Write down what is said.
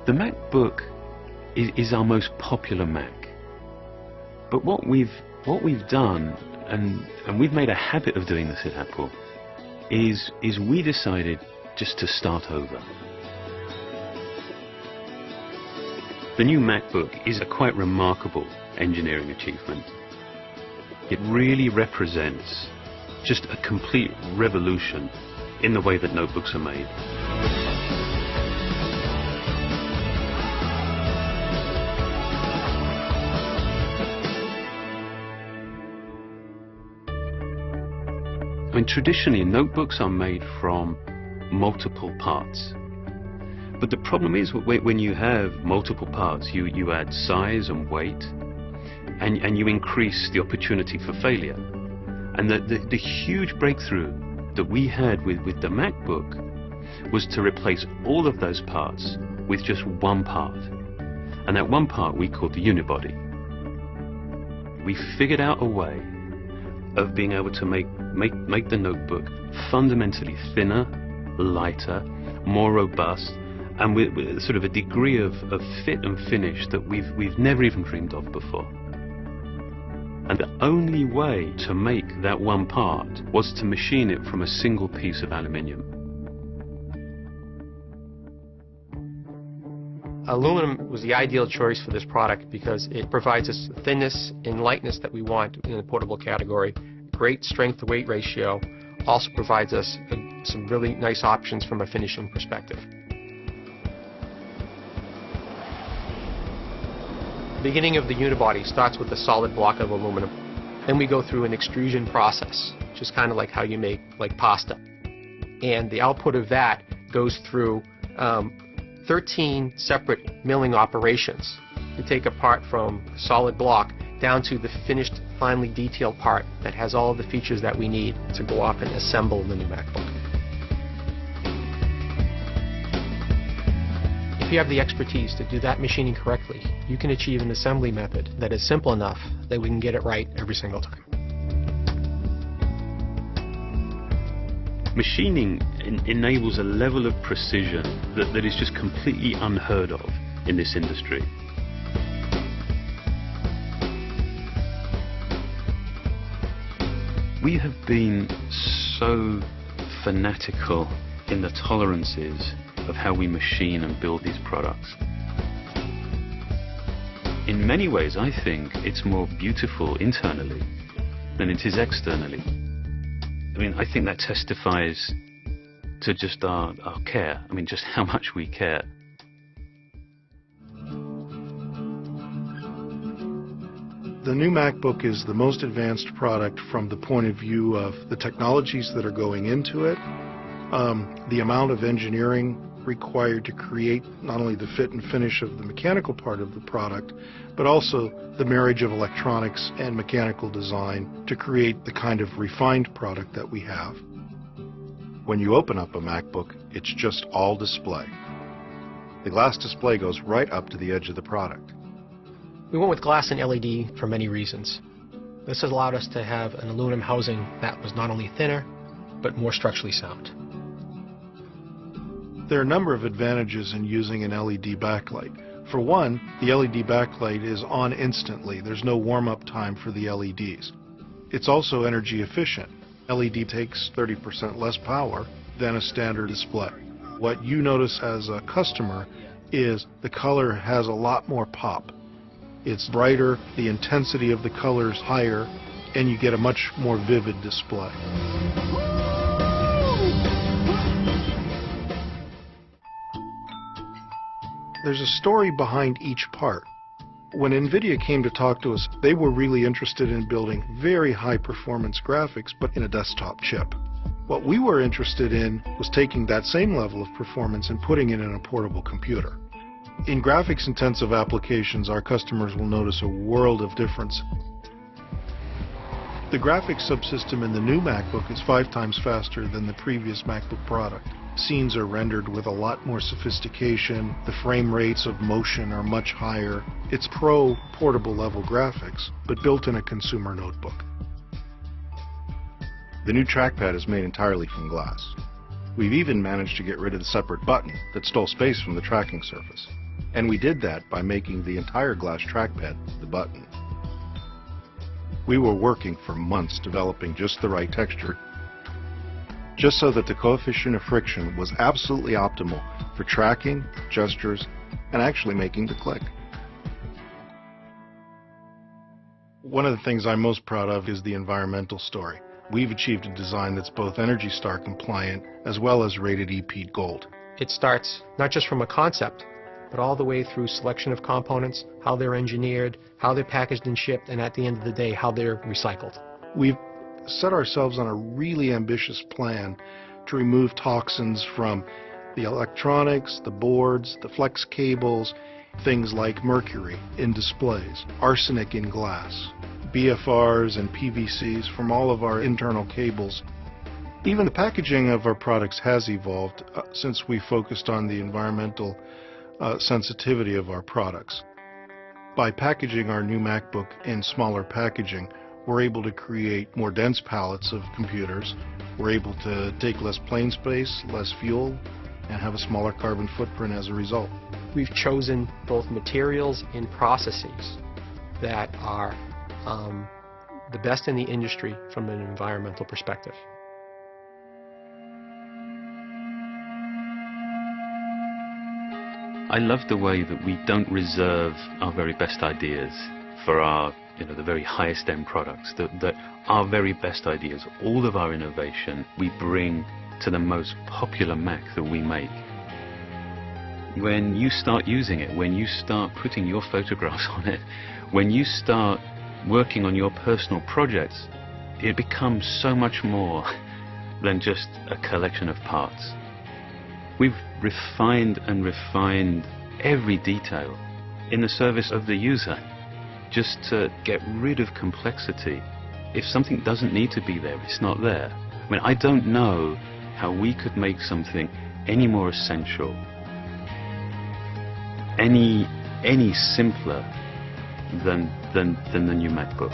The MacBook is our most popular Mac. But what we've done, and we've made a habit of doing this at Apple, is we decided just to start over. The new MacBook is a quite remarkable engineering achievement. It really represents just a complete revolution in the way that notebooks are made. I mean, traditionally, notebooks are made from multiple parts. But the problem is, when you have multiple parts, you add size and weight, and you increase the opportunity for failure. And the huge breakthrough that we had with the MacBook was to replace all of those parts with just one part. And that one part we called the unibody. We figured out a way of being able to make the notebook fundamentally thinner, lighter, more robust, and with sort of a degree of fit and finish that we've never even dreamed of before. And the only way to make that one part was to machine it from a single piece of aluminium. Aluminum was the ideal choice for this product because it provides us the thinness and lightness that we want in the portable category. Great strength-to-weight ratio. Also provides us some really nice options from a finishing perspective. The beginning of the unibody starts with a solid block of aluminum. Then we go through an extrusion process, which is kind of like how you make pasta. And the output of that goes through 13 separate milling operations to take a part from a solid block down to the finished, finely detailed part that has all of the features that we need to go off and assemble the new MacBook. If you have the expertise to do that machining correctly, you can achieve an assembly method that is simple enough that we can get it right every single time. Machining enables a level of precision that is just completely unheard of in this industry. We have been so fanatical in the tolerances of how we machine and build these products. In many ways, I think it's more beautiful internally than it is externally. I mean, I think that testifies to just our care. I mean, just how much we care. The new MacBook is the most advanced product from the point of view of the technologies that are going into it, the amount of engineering required to create not only the fit and finish of the mechanical part of the product, but also the marriage of electronics and mechanical design to create the kind of refined product that we have. When you open up a MacBook, it's just all display. The glass display goes right up to the edge of the product. We went with glass and LED for many reasons. This has allowed us to have an aluminum housing that was not only thinner, but more structurally sound. There are a number of advantages in using an LED backlight. For one, the LED backlight is on instantly. There's no warm-up time for the LEDs. It's also energy efficient. LED takes 30% less power than a standard display. What you notice as a customer is the color has a lot more pop. It's brighter, the intensity of the color is higher, and you get a much more vivid display. There's a story behind each part. When NVIDIA came to talk to us, they were really interested in building very high performance graphics, but in a desktop chip. What we were interested in was taking that same level of performance and putting it in a portable computer. In graphics intensive applications, our customers will notice a world of difference. The graphics subsystem in the new MacBook is 5 times faster than the previous MacBook product. Scenes are rendered with a lot more sophistication. The frame rates of motion are much higher. It's pro portable level graphics, but built in a consumer notebook. The new trackpad is made entirely from glass. We've even managed to get rid of the separate button that stole space from the tracking surface. And we did that by making the entire glass trackpad the button. We were working for months developing just the right texture, just so that the coefficient of friction was absolutely optimal for tracking, gestures, and actually making the click. One of the things I'm most proud of is the environmental story. We've achieved a design that's both ENERGY STAR compliant as well as rated EP Gold. It starts not just from a concept, but all the way through selection of components, how they're engineered, how they're packaged and shipped, and at the end of the day, how they're recycled. We've set ourselves on a really ambitious plan to remove toxins from the electronics, the boards, the flex cables, things like mercury in displays, arsenic in glass, BFRs and PVCs from all of our internal cables. Even the packaging of our products has evolved since we focused on the environmental sensitivity of our products. By packaging our new MacBook in smaller packaging, we're able to create more dense palettes of computers. We're able to take less plane space, less fuel, and have a smaller carbon footprint as a result. We've chosen both materials and processes that are the best in the industry from an environmental perspective. I love the way that we don't reserve our very best ideas for our, the very highest end products, that our very best ideas, all of our innovation, we bring to the most popular Mac that we make. When you start using it, when you start putting your photographs on it, when you start working on your personal projects, it becomes so much more than just a collection of parts. We've refined and refined every detail in the service of the user, just to get rid of complexity. If something doesn't need to be there, it's not there. I mean, I don't know how we could make something any more essential, any simpler than the new MacBook.